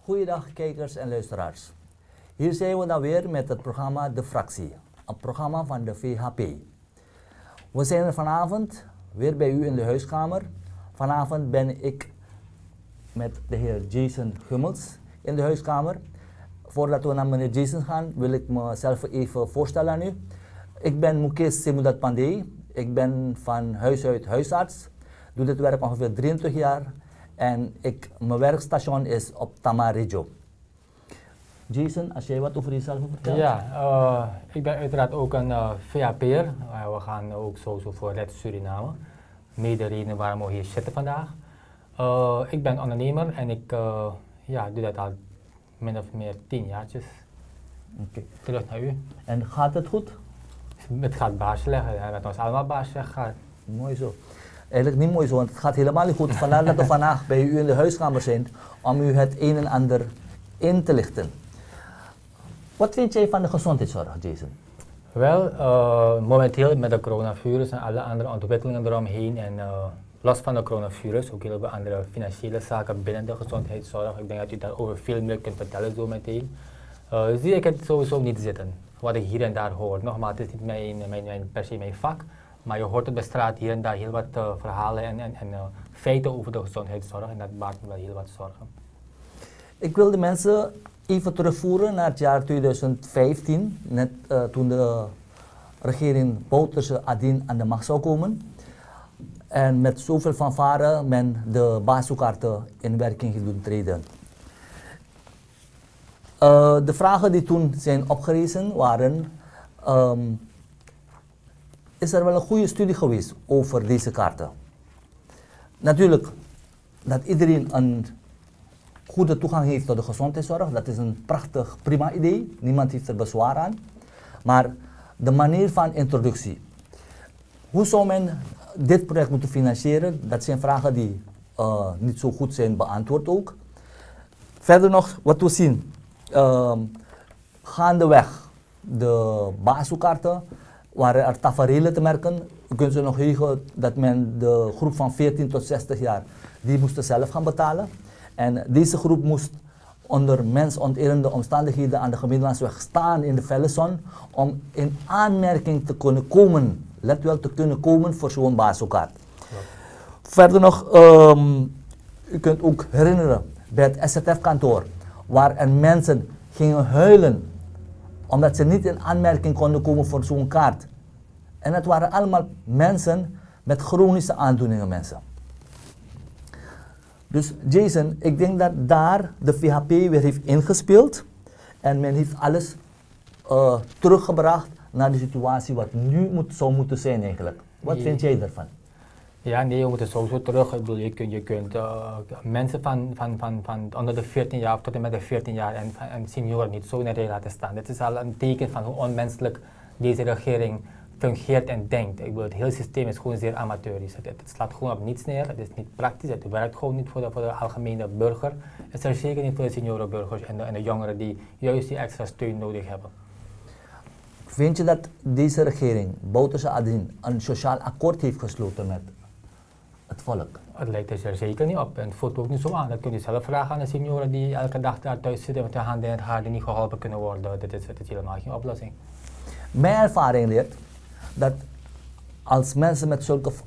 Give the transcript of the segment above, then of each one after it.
Goeiedag kijkers en luisteraars. Hier zijn we dan weer met het programma De Fractie, een programma van de VHP. We zijn er vanavond weer bij u in de huiskamer. Vanavond ben ik met de heer Jason Gummels in de huiskamer. Voordat we naar meneer Jason gaan, wil ik mezelf even voorstellen aan u. Ik ben Mukesh Semudat Pandey. Ik ben van huis uit huisarts. Doe dit werk ongeveer 23 jaar. En mijn werkstation is op Tamarijo. Jason, als jij wat over jezelf wil vertellen? Ja, ik ben uiteraard ook een VHP'er. We gaan ook sowieso voor Redden Suriname. Mede reden waarom we hier zitten vandaag. Ik ben ondernemer en ik doe dat al min of meer 10 jaartjes. Okay. Terug naar u. En gaat het goed? Het gaat baas leggen, ja, met ons allemaal baas leggen gaat. Mooi zo. Eigenlijk niet mooi zo, want het gaat helemaal niet goed. Vandaar dat we vandaag bij u in de huiskamer zijn om u het een en ander in te lichten. Wat vind jij van de gezondheidszorg, Jason? Wel, momenteel met de coronavirus en alle andere ontwikkelingen eromheen en los van de coronavirus, ook heel veel andere financiële zaken binnen de gezondheidszorg. Ik denk dat u daarover veel meer kunt vertellen zo meteen. Zie ik het sowieso niet zitten, wat ik hier en daar hoor. Nogmaals, het is niet per se mijn vak, maar je hoort op de straat hier en daar heel wat verhalen en feiten over de gezondheidszorg en dat baart me wel heel wat zorgen. Ik wil de mensen even terugvoeren naar het jaar 2015, net toen de regering Bouterse Adien aan de macht zou komen. En met zoveel fanfare men de basiskaarten in werking ging doen treden. De vragen die toen zijn opgerezen waren, is er wel een goede studie geweest over deze kaarten? Natuurlijk, dat iedereen een goede toegang heeft tot de gezondheidszorg, dat is een prachtig, prima idee. Niemand heeft er bezwaar aan. Maar de manier van introductie. Hoe zou men dit project moeten financieren? Dat zijn vragen die niet zo goed zijn beantwoord ook. Verder nog, wat we zien. Gaandeweg de basiskaarten waren er taferelen te merken. U kunt zich nog heugen dat men de groep van 14 tot 60 jaar, die moesten zelf gaan betalen. En deze groep moest onder mensonterende omstandigheden aan de Gemeenschapsweg staan in de felle zon om in aanmerking te kunnen komen, let wel, te kunnen komen voor zo'n basiskaart. Ja. Verder nog, u kunt ook herinneren bij het SZF-kantoor, waar er mensen gingen huilen omdat ze niet in aanmerking konden komen voor zo'n kaart. En het waren allemaal mensen met chronische aandoeningen mensen. Dus Jason, ik denk dat daar de VHP weer heeft ingespeeld en men heeft alles teruggebracht naar de situatie wat nu zou moeten zijn eigenlijk. Wat vind jij daarvan? Ja, nee, we moeten sowieso terug. Ik bedoel, je kunt mensen van onder de 14 jaar of tot en met de 14 jaar en senioren niet zo in de rij laten staan. Dit is al een teken van hoe onmenselijk deze regering fungeert en denkt. Ik bedoel, het hele systeem is gewoon zeer amateurisch. Het slaat gewoon op niets neer, het is niet praktisch, het werkt gewoon niet voor de algemene burger. Het is er zeker niet voor de seniorenburgers en de jongeren die juist die extra steun nodig hebben. Vind je dat deze regering, Bouterse Adien, een sociaal akkoord heeft gesloten met het volk? Het lijkt er zeker niet op en het voelt ook niet zo aan. Dat kun je zelf vragen aan de senioren die elke dag daar thuis zitten met hun handen in het haar die niet geholpen kunnen worden. Dit is helemaal geen oplossing. Mijn ervaring leert dat als mensen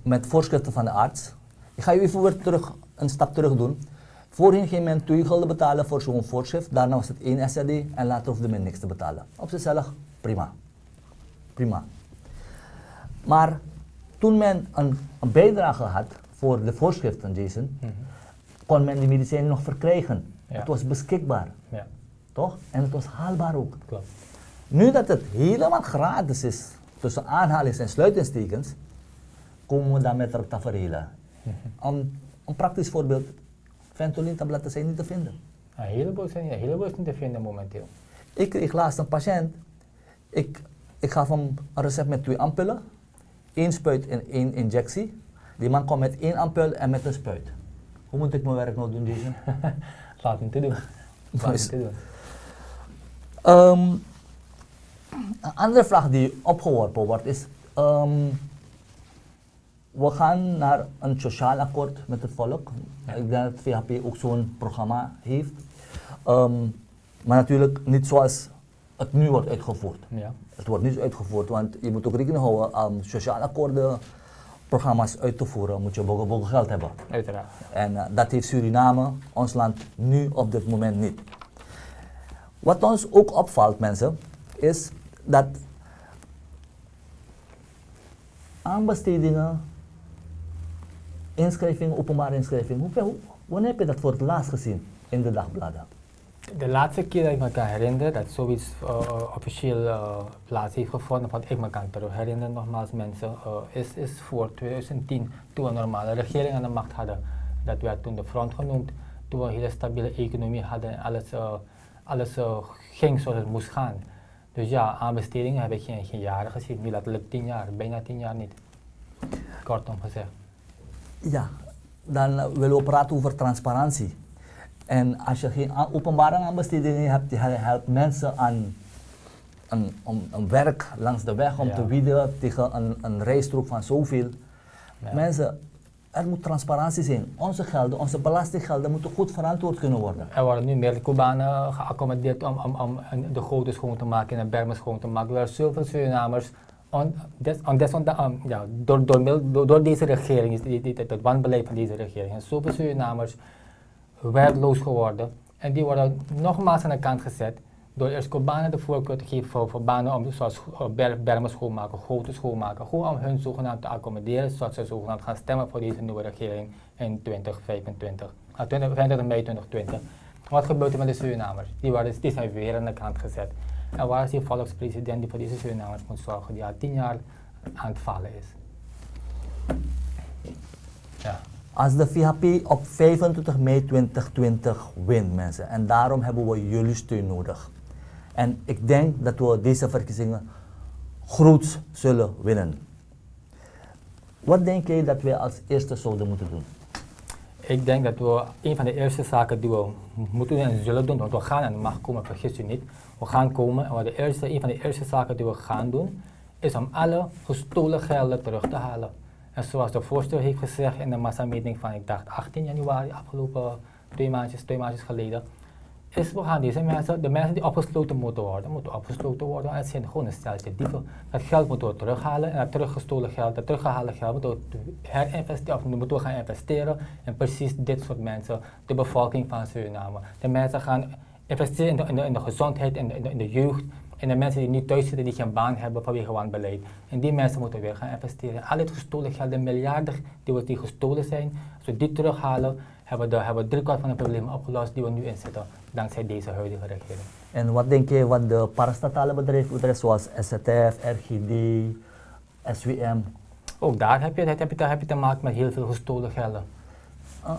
met voorschriften van de arts, ik ga je even weer een stap terug doen. Voorheen ging men 2 gulden betalen voor zo'n voorschrift, daarna was het 1 SRD en later hoefde men niks te betalen. Op zichzelf prima. Prima. Maar toen men een bijdrage had voor de voorschriften, Jason, kon men die medicijnen nog verkrijgen. Ja. Het was beschikbaar. Ja. Toch? En het was haalbaar ook. Klopt. Nu dat het helemaal gratis is, tussen aanhalings- en sluitingstekens, komen we dan met er taferelen. Een praktisch voorbeeld, Ventolin-tabletten zijn niet te vinden. Een heleboel zijn niet te vinden momenteel. Ik kreeg laatst een patiënt, ik gaf hem een recept met 2 ampullen, 1 spuit en 1 injectie. Die man kwam met 1 ampul en met een spuit. Hoe moet ik mijn werk nou doen, Jason? Laat hem te doen. Een andere vraag die opgeworpen wordt is, we gaan naar een sociaal akkoord met het volk. Ja. Ik denk dat het VHP ook zo'n programma heeft. Maar natuurlijk niet zoals het nu wordt uitgevoerd. Ja. Het wordt niet uitgevoerd, want je moet ook rekening houden om sociaal akkoorden programma's uit te voeren, moet je bogen geld hebben. Uiteraard. En dat heeft Suriname, ons land, nu op dit moment niet. Wat ons ook opvalt, mensen, is dat aanbestedingen, inschrijvingen, openbare inschrijvingen, wanneer heb je dat voor het laatst gezien in de dagbladen? De laatste keer dat ik me kan herinneren dat zoiets officieel plaats heeft gevonden, wat ik me kan terug herinneren, nogmaals mensen, is voor 2010, toen we een normale regering aan de macht hadden. Dat werd toen de front genoemd, toen we een hele stabiele economie hadden en alles ging zoals het moest gaan. Dus ja, aanbestedingen heb ik geen jaren gezien, nu letterlijk 10 jaar, bijna 10 jaar niet. Kortom gezegd. Ja, dan willen we praten over transparantie. En als je geen openbare aanbestedingen hebt, je helpt mensen aan een werk langs de weg om te bieden tegen een rijstrook van zoveel. Ja. Mensen, er moet transparantie zijn. Onze gelden, onze belastinggelden moeten goed verantwoord kunnen worden. Er worden nu meer Cubanen geaccommodeerd om de goten schoon te maken en de bermen schoon te maken. Er zijn zoveel Surinamers. Door deze regering, het wanbeleid van deze regering, zijn zoveel Surinamers werkloos geworden en die worden nogmaals aan de kant gezet door eerst Cubanen de voorkeur te geven voor banen om zoals bermen schoonmaken, goten schoonmaken, gewoon om hun zogenaamd te accommoderen zodat ze zogenaamd gaan stemmen voor deze nieuwe regering in 2025, 25 mei 2020. Wat gebeurt er met de Surinamers? Die zijn weer aan de kant gezet. En waar is die volkspresident die voor deze Surinamers moet zorgen, die al 10 jaar aan het vallen is? Ja. Als de VHP op 25 mei 2020 wint, mensen, en daarom hebben we jullie steun nodig. En ik denk dat we deze verkiezingen groots zullen winnen. Wat denk jij dat wij als eerste zouden moeten doen? Ik denk dat we een van de eerste zaken die we moeten doen en zullen doen, want we gaan en mag komen, vergis u niet. We gaan komen en een van de eerste zaken die we gaan doen, is om alle gestolen gelden terug te halen. En zoals de voorzitter heeft gezegd in de massameting van, ik dacht 18 januari, afgelopen 2 maandjes geleden, is we gaan deze mensen, de mensen die opgesloten moeten opgesloten worden. Het zijn gewoon een steltje dieven. Dat geld moeten we terughalen en dat teruggestolen geld, dat teruggehaalde geld moeten we herinvesteren, of moeten we gaan investeren in precies dit soort mensen, de bevolking van Suriname. De mensen gaan investeren in de gezondheid, in de jeugd. En de mensen die niet thuis zitten, die geen baan hebben vanwege wanbeleid. En die mensen moeten weer gaan investeren. Al het gestolen geld, de miljarden die gestolen zijn, als we die terughalen, hebben we 3/4 van de problemen opgelost die we nu inzetten, dankzij deze huidige regering. En wat denk je wat de parastatale bedrijven zoals SZF, RGD, SWM? Ook daar heb je te maken met heel veel gestolen gelden.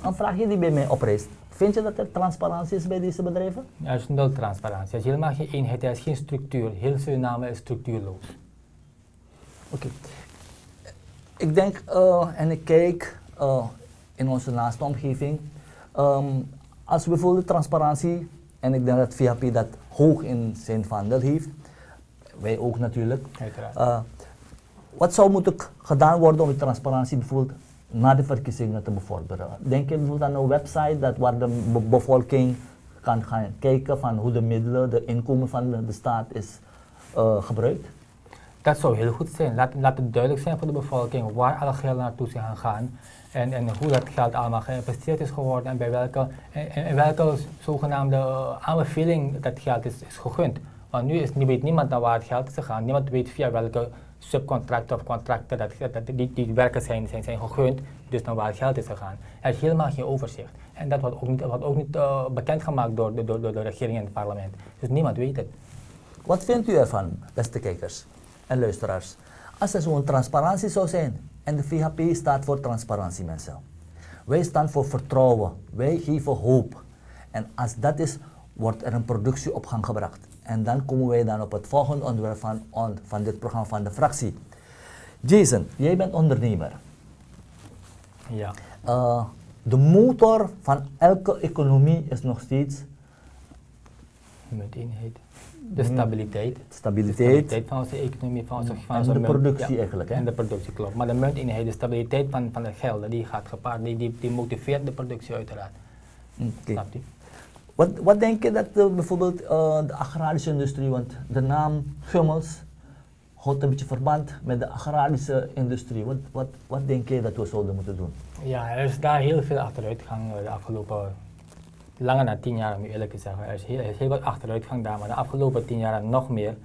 Een vraagje die bij mij oprijst. Vind je dat er transparantie is bij deze bedrijven? Er is nul transparantie. Er is helemaal geen eenheid, er is geen structuur. Heel Suriname is structuurloos. Oké. Ik denk en ik kijk in onze naaste omgeving. Als we bijvoorbeeld transparantie, en ik denk dat VHP dat hoog in zijn vaandel heeft, wij ook natuurlijk. Uiteraard. Wat zou moeten gedaan worden om de transparantie bijvoorbeeld na de verkiezingen te bevorderen? Denk je bijvoorbeeld aan een website waar de bevolking kan gaan kijken van hoe de middelen, de inkomen van de staat is gebruikt? Dat zou heel goed zijn. Laat het duidelijk zijn voor de bevolking waar alle geld naartoe is gaan en hoe dat geld allemaal geïnvesteerd is geworden en bij welke zogenaamde aanbeveling dat geld is gegund. Want nu weet niemand naar waar het geld is gegaan. Niemand weet via welke subcontracten of contracten die werken zijn gegund, dus naar waar het geld is gegaan. Er is helemaal geen overzicht. En dat wordt ook niet bekendgemaakt door de regering en het parlement. Dus niemand weet het. Wat vindt u ervan, beste kijkers en luisteraars? Als er zo'n transparantie zou zijn, en de VHP staat voor transparantie, mensen. Wij staan voor vertrouwen, wij geven hoop. En als dat is, wordt er een productie op gang gebracht. En dan komen wij dan op het volgende onderwerp van dit programma van de fractie. Jason, jij bent ondernemer. Ja. De motor van elke economie is nog steeds munteenheid. De stabiliteit. Stabiliteit van onze economie, van onze de productie eigenlijk. Hè? En de productie, klopt. Maar de munteenheid, de stabiliteit van de gelden, die gaat gepaard, die motiveert de productie uiteraard. Okay. Snap je? Wat denk je dat bijvoorbeeld de agrarische industrie, want de naam Gummels houdt een beetje verband met de agrarische industrie. Wat denk je dat we zouden moeten doen? Ja, er is daar heel veel achteruitgang de afgelopen, langer dan 10 jaar om u eerlijk te zeggen. Er is heel wat achteruitgang daar, maar de afgelopen 10 jaar nog meer.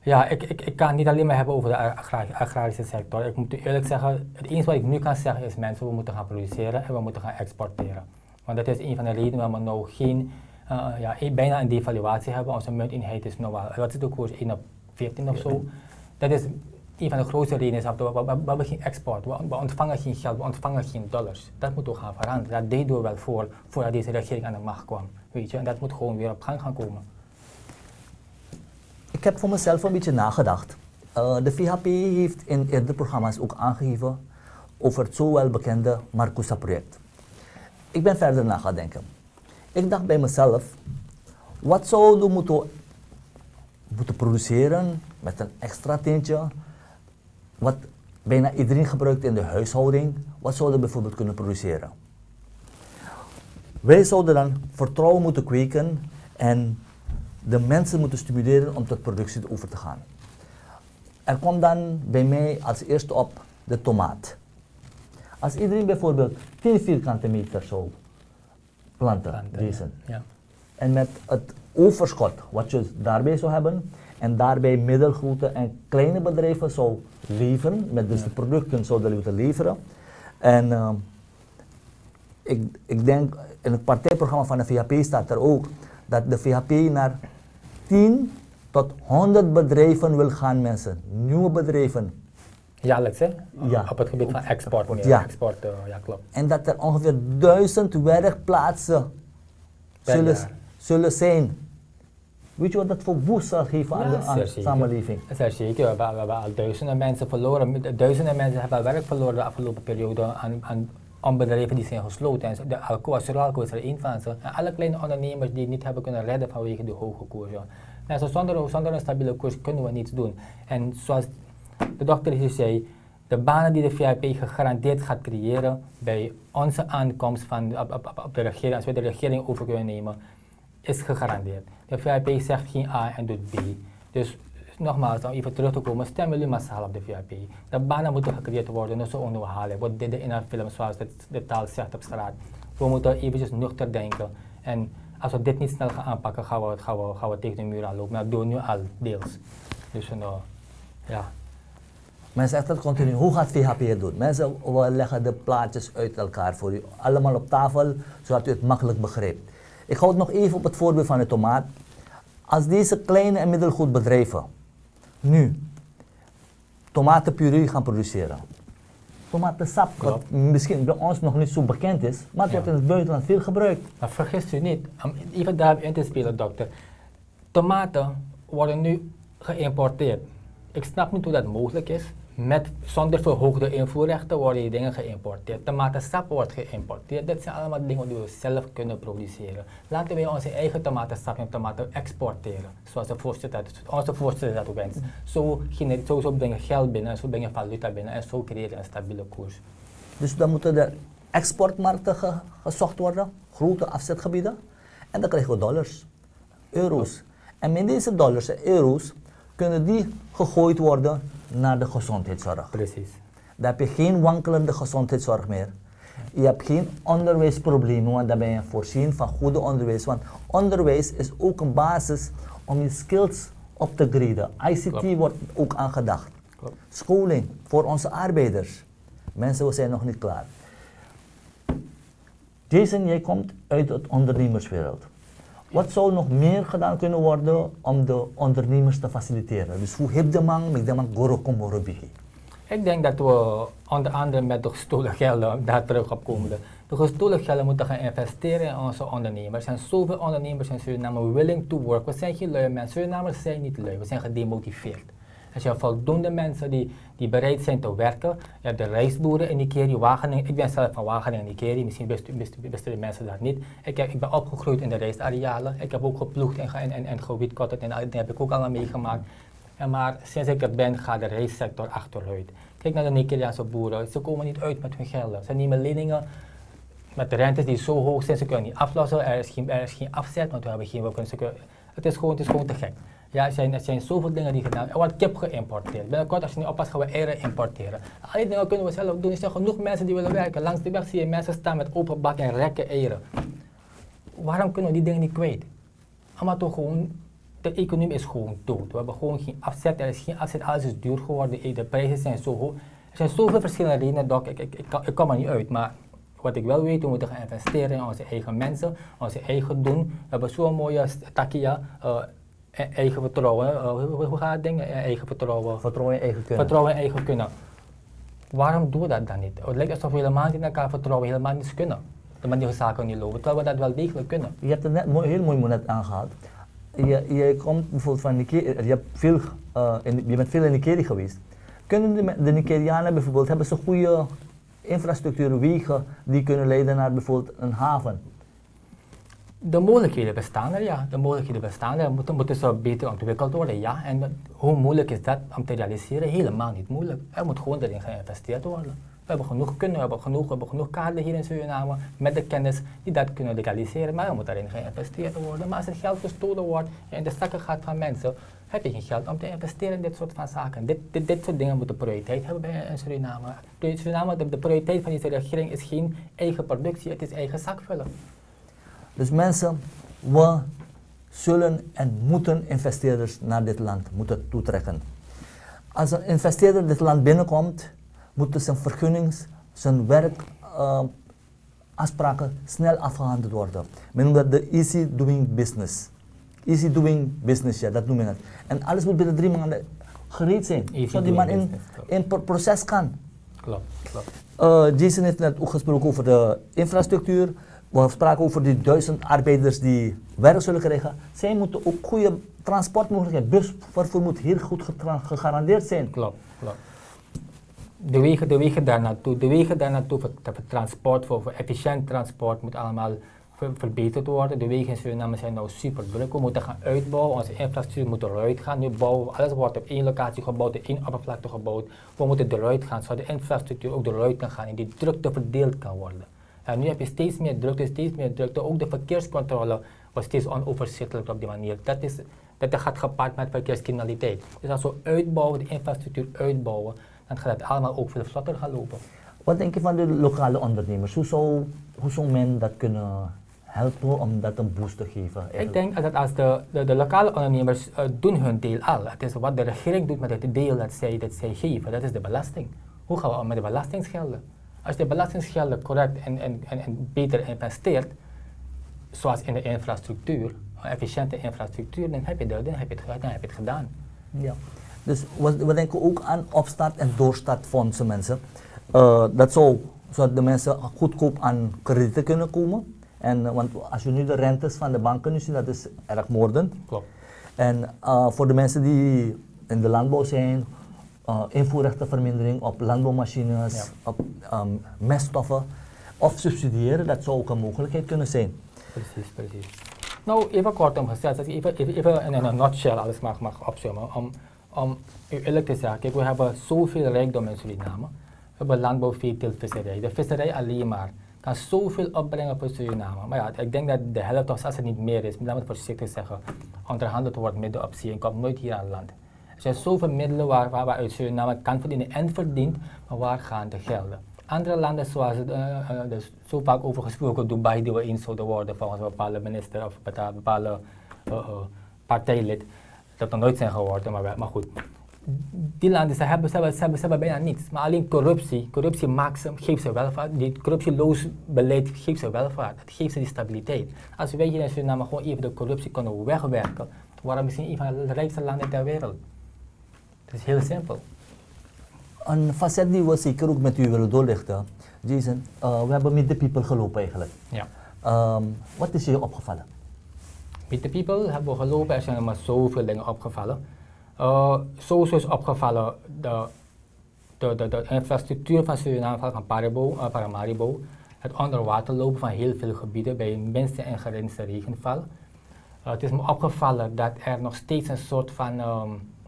Ja, ik kan het niet alleen maar hebben over de agrarische sector. Ik moet u eerlijk zeggen, het enige wat ik nu kan zeggen is mensen, we moeten gaan produceren en we moeten gaan exporteren. Want dat is een van de redenen waarom we nou geen, bijna een devaluatie hebben. Onze munteenheid is nou wel, wat is de koers, 1/14 of zo. Dat is een van de grootste redenen, we hebben geen export, we ontvangen geen geld, we ontvangen geen dollars. Dat moeten we gaan veranderen. Dat deden we wel voordat deze regering aan de macht kwam. Weet je? En dat moet gewoon weer op gang gaan komen. Ik heb voor mezelf een beetje nagedacht. De VHP heeft in eerdere programma's ook aangegeven over het zo wel bekende Marcusa-project. Ik ben verder na gaan denken. Ik dacht bij mezelf, wat zouden we moeten produceren met een extra tintje, wat bijna iedereen gebruikt in de huishouding, wat zouden we bijvoorbeeld kunnen produceren? Wij zouden dan vertrouwen moeten kweken en de mensen moeten stimuleren om tot productie over te gaan. Er komt dan bij mij als eerste op de tomaat. Als iedereen bijvoorbeeld 10 vierkante meter zou planten, deze. Ja. En met het overschot wat je daarbij zou hebben, en daarbij middelgrote en kleine bedrijven zou leveren, met dus de producten zouden moeten leveren. En ik denk, in het partijprogramma van de VHP staat er ook, dat de VHP naar 10 tot 100 bedrijven wil gaan, mensen. Nieuwe bedrijven. Jaarlijks, hè? Ja. Op het gebied van export. Ja. Export, ja, klopt. En dat er ongeveer 1000 werkplaatsen zullen zijn. Weet je wat dat voor boost zal geven aan de samenleving? Dat is zeker. We hebben al duizenden mensen verloren. Duizenden mensen hebben al werk verloren de afgelopen periode aan bedrijven die zijn gesloten. En de Suralco is er één van ze. En alle kleine ondernemers die niet hebben kunnen redden vanwege de hoge koers. Ja. Nou, zonder een stabiele koers kunnen we niets doen. En zoals de dokter hier zei, de banen die de VHP gegarandeerd gaat creëren bij onze aankomst op de regering, als we de regering over kunnen nemen, is gegarandeerd. De VHP zegt geen A en doet B. Dus nogmaals, om even terug te komen, stemmen jullie massaal op de VHP. De banen moeten gecreëerd worden, dus zo onderhalen. Wat dit in een film, zoals de taal zegt op straat. We moeten eventjes nuchter denken. En als we dit niet snel gaan aanpakken, gaan we tegen de muur aanlopen. Dat doen we nu al deels. Dus ja. Men zegt dat continu. Hoe gaat VHP het doen? Mensen, we leggen de plaatjes uit elkaar voor u. Allemaal op tafel, zodat u het makkelijk begrijpt. Ik hou het nog even op het voorbeeld van de tomaat. Als deze kleine en middelgroot bedrijven nu tomatenpuree gaan produceren. Tomatensap, wat misschien bij ons nog niet zo bekend is, maar het wordt in het buitenland veel gebruikt. Maar vergis u niet, om even daarop in te spelen, dokter. Tomaten worden nu geïmporteerd. Ik snap niet hoe dat mogelijk is. Zonder verhoogde invoerrechten worden die dingen geïmporteerd. Tomatensap wordt geïmporteerd. Dat zijn allemaal dingen die we zelf kunnen produceren. Laten wij onze eigen tomatensap en tomaten exporteren. Zoals onze voorzitter dat ook wenst. Zo brengen geld binnen en zo brengen valuta binnen en zo creëren een stabiele koers. Dus dan moeten de exportmarkten gezocht worden, grote afzetgebieden. En dan krijgen we dollars, euro's. En met deze dollars en euro's kunnen die gegooid worden naar de gezondheidszorg. Precies. Dan heb je geen wankelende gezondheidszorg meer. Je hebt geen onderwijsproblemen, want dan ben je voorzien van goede onderwijs. Want onderwijs is ook een basis om je skills op te graden. ICT wordt ook aangedacht. Klopt. Scholing voor onze arbeiders. Mensen, we zijn nog niet klaar. Jason, jij komt uit het ondernemerswereld. Wat zou nog meer gedaan kunnen worden om de ondernemers te faciliteren? Dus hoe heb de man goro komoro bigi? Ik denk dat we onder andere met de gestolen gelden daar terug op komen. De gestolen gelden moeten gaan investeren in onze ondernemers. Er zijn zoveel ondernemers in Suriname willing to work. We zijn geen lui mensen. Surinamers zijn niet lui, we zijn gedemotiveerd. Als je voldoende mensen die bereid zijn te werken, je hebt de rijstboeren in Nikeri, Wageningen. Ik ben zelf van Wageningen en Nikeri, misschien wisten de mensen dat niet. Ik ben opgegroeid in de rijstarealen. Ik heb ook geploegd en gewietkotterd en dat heb ik ook allemaal meegemaakt. Maar sinds ik er ben, gaat de rijstsector achteruit. Kijk naar de Nigeriaanse boeren, ze komen niet uit met hun gelden. Ze nemen leningen met de rentes die zo hoog zijn, ze kunnen niet aflossen, er is geen afzet, want we hebben geen, het is gewoon te gek. Ja, er zijn zoveel dingen die gedaan. Er wordt kip geïmporteerd. Binnenkort, als je niet oppast, gaan we eieren importeren. Al die dingen kunnen we zelf doen. Er zijn genoeg mensen die willen werken. Langs de weg zie je mensen staan met open bak en rekken eieren. Waarom kunnen we die dingen niet kwijt? Omdat we gewoon, de economie is gewoon dood. We hebben gewoon geen afzet. Er is geen afzet, alles is duur geworden. De prijzen zijn zo hoog. Er zijn zoveel verschillende redenen, Doc. Ik kom er niet uit, maar wat ik wel weet, we moeten gaan investeren in onze eigen mensen, onze eigen doen. We hebben zo'n mooie takia. Eigen vertrouwen, hoe gaat het ding? Eigen vertrouwen. Vertrouwen in eigen kunnen. Vertrouwen in eigen kunnen. Waarom doen we dat dan niet? Het lijkt alsof we helemaal niet in elkaar vertrouwen, helemaal niet kunnen. De manier van zaken niet lopen, terwijl we dat wel degelijk kunnen. Je hebt het net heel mooi net aangehaald. Je komt bijvoorbeeld van Nigeria, je bent veel in Nigeria geweest. Kunnen de Nigerianen bijvoorbeeld, hebben ze goede infrastructuur, wegen die kunnen leiden naar bijvoorbeeld een haven? De mogelijkheden bestaan er, ja. De mogelijkheden bestaan er. Moeten ze beter ontwikkeld worden, ja. En hoe moeilijk is dat om te realiseren? Helemaal niet moeilijk. Er moet gewoon erin geïnvesteerd worden. We hebben genoeg kunnen, we hebben genoeg kaarten hier in Suriname met de kennis die dat kunnen realiseren, maar er moet daarin geïnvesteerd worden. Maar als het geld gestolen wordt en in de zakken gaat van mensen, heb je geen geld om te investeren in dit soort van zaken. Dit soort dingen moeten prioriteit hebben in Suriname. De prioriteit van deze regering is geen eigen productie, het is eigen zakvullen. Dus mensen, we zullen en moeten investeerders naar dit land moeten toetrekken. Als een investeerder dit land binnenkomt, moeten zijn vergunnings, zijn werkafspraken snel afgehandeld worden. Men noemt dat de easy doing business. Easy doing business, ja, dat noemen we het. En alles moet binnen 3 maanden gereed zijn, zodat die man in proces kan. Klopt. Jason heeft net ook gesproken over de infrastructuur. We spraken over die 1000 arbeiders die werk zullen krijgen. Zij moeten ook goede transportmogelijkheden, busvervoer moet heel goed gegarandeerd zijn. Klopt. De wegen daar naartoe voor transport, voor efficiënt transport moet allemaal verbeterd worden. De wegen in Suriname zijn nou super druk. We moeten gaan uitbouwen, onze infrastructuur moet eruit gaan. Nu bouwen we, alles wordt op één locatie gebouwd, op één oppervlakte gebouwd. We moeten eruit gaan, zodat de infrastructuur ook eruit kan gaan en die drukte verdeeld kan worden. En nu heb je steeds meer drukte, ook de verkeerscontrole wordt steeds onoverzichtelijk op die manier. Dat gaat gepaard met verkeerscriminaliteit. Dus als we uitbouwen, de infrastructuur uitbouwen, dan gaat het allemaal ook veel vlotter gaan lopen. Wat denk je van de lokale ondernemers? Hoe zou men dat kunnen helpen om dat een boost te geven? Eigenlijk? Ik denk dat als de lokale ondernemers doen hun deel al. Het is wat de regering doet met het deel dat zij geven, dat is de belasting. Hoe gaan we om met de belastingsgelden? Als je de belastingsgelden correct en beter investeert, zoals in de infrastructuur, een efficiënte infrastructuur, dan heb je het gedaan. Ja. Dus we denken ook aan opstart en doorstart fondsen, mensen. Zodat de mensen goedkoop aan kredieten kunnen komen. Want als je nu de rentes van de banken nu ziet, dat is erg moordend. Klopt. En voor de mensen die in de landbouw zijn, invoerrechtenvermindering op landbouwmachines, ja, op meststoffen, of subsidiëren, dat zou ook een mogelijkheid kunnen zijn. Precies. Nou, even kortom gezegd, als ik even in een nutshell alles mag opzommen, om u eerlijk te zeggen, kijk, we hebben zoveel rijkdom in Suriname. We hebben landbouw, veeteelt, visserij. De visserij alleen maar kan zoveel opbrengen voor Suriname. Maar ja, ik denk dat de helft, of als het niet meer is, laat me het voorzichtig zeggen, onderhandeld wordt midden op zee en komt nooit hier aan land. Er zijn zoveel middelen waaruit Suriname kan verdienen en verdient, maar waar gaan de gelden? Andere landen zoals zo vaak over gesproken Dubai, die we eens zouden worden volgens een bepaalde minister of een bepaalde partijlid, dat nog nooit zijn geworden, maar goed. Die landen, ze hebben bijna niets, maar alleen corruptie geeft ze welvaart, die corruptieloos beleid geeft ze welvaart, het geeft ze die stabiliteit. Als wij hier in Suriname gewoon even de corruptie kunnen wegwerken, waarom misschien een van de rijkste landen ter wereld? Het is heel simpel. Een facet die we zeker ook met u willen doorlichten, Jason, we hebben Meet the People gelopen eigenlijk. Ja. Wat is je opgevallen? Meet the People hebben we gelopen, er zijn er maar zoveel dingen opgevallen. Sowieso is opgevallen de infrastructuur van Suriname, van Paramaribo, het onderwaterlopen van heel veel gebieden bij minste en geringste regenval. Het is me opgevallen dat er nog steeds een soort van,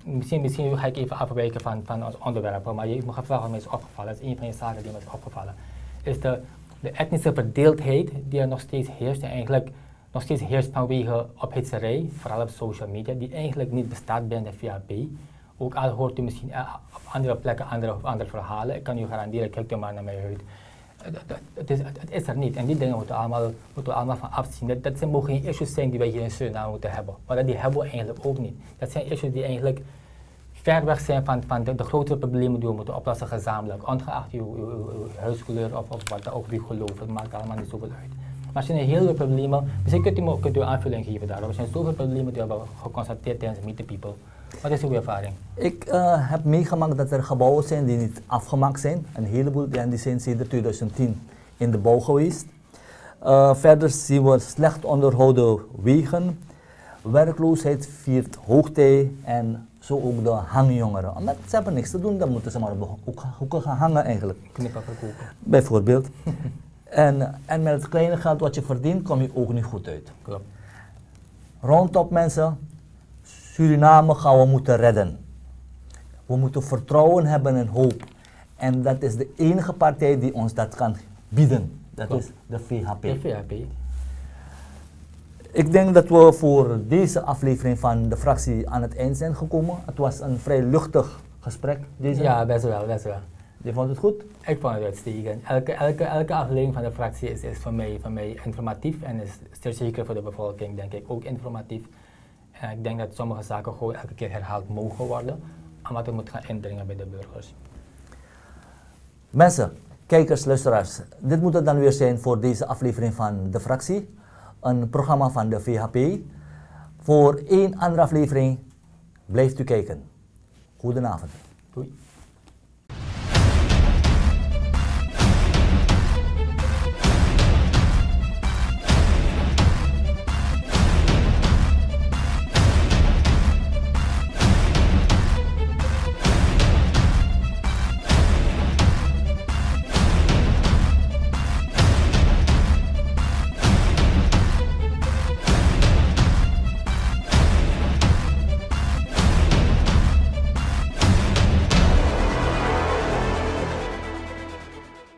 misschien ga ik even afwijken van ons onderwerpen, maar je mag vragen wat mij is opgevallen, dat is een van de zaken die me is opgevallen, is de de etnische verdeeldheid die er nog steeds heerst, en eigenlijk nog steeds heerst vanwege ophitserij, vooral op social media, die eigenlijk niet bestaat binnen de VHP. Ook al hoort u misschien op andere plekken andere verhalen, ik kan u garanderen, kijkt u maar naar mijn huid. Het is er niet en die dingen moeten we allemaal van afzien. Dat mogen geen issues zijn die wij hier in Suriname moeten hebben, maar die hebben we eigenlijk ook niet. Dat zijn issues die eigenlijk ver weg zijn van de grotere problemen die we moeten oplossen gezamenlijk, ongeacht uw huiskleur of wat ook uw geloof, het maakt allemaal niet zoveel uit. Maar er zijn heel veel problemen, misschien kunt u een aanvulling geven daarop. Er zijn zoveel problemen die we hebben geconstateerd tijdens Meet the People. Wat is uw ervaring? Ik heb meegemaakt dat er gebouwen zijn die niet afgemaakt zijn. Een heleboel die zijn sinds 2010 in de bouw geweest. Verder zien we slecht onderhouden wegen. Werkloosheid viert hoogtij en zo ook de hangjongeren. Omdat ze hebben niks te doen, dan moeten ze maar op de hoeken gaan hangen eigenlijk. Knippen verkopen. Bijvoorbeeld. En met het kleine geld wat je verdient, kom je ook niet goed uit. Klopt. Rondop mensen, Suriname gaan we moeten redden. We moeten vertrouwen hebben en hoop. En dat is de enige partij die ons dat kan bieden. Dat is de VHP. De VHP. Ik denk dat we voor deze aflevering van de fractie aan het eind zijn gekomen. Het was een vrij luchtig gesprek. Ja, best wel. Je vond het goed? Ik vond het uitstekend. Elke aflevering van de fractie is voor mij informatief en is zeer zeker voor de bevolking denk ik ook informatief. En ik denk dat sommige zaken gewoon elke keer herhaald mogen worden, omdat we moeten gaan indringen bij de burgers. Mensen, kijkers, luisteraars, dit moet het dan weer zijn voor deze aflevering van de fractie. Een programma van de VHP. Voor één andere aflevering blijft u kijken. Goedenavond. Doei.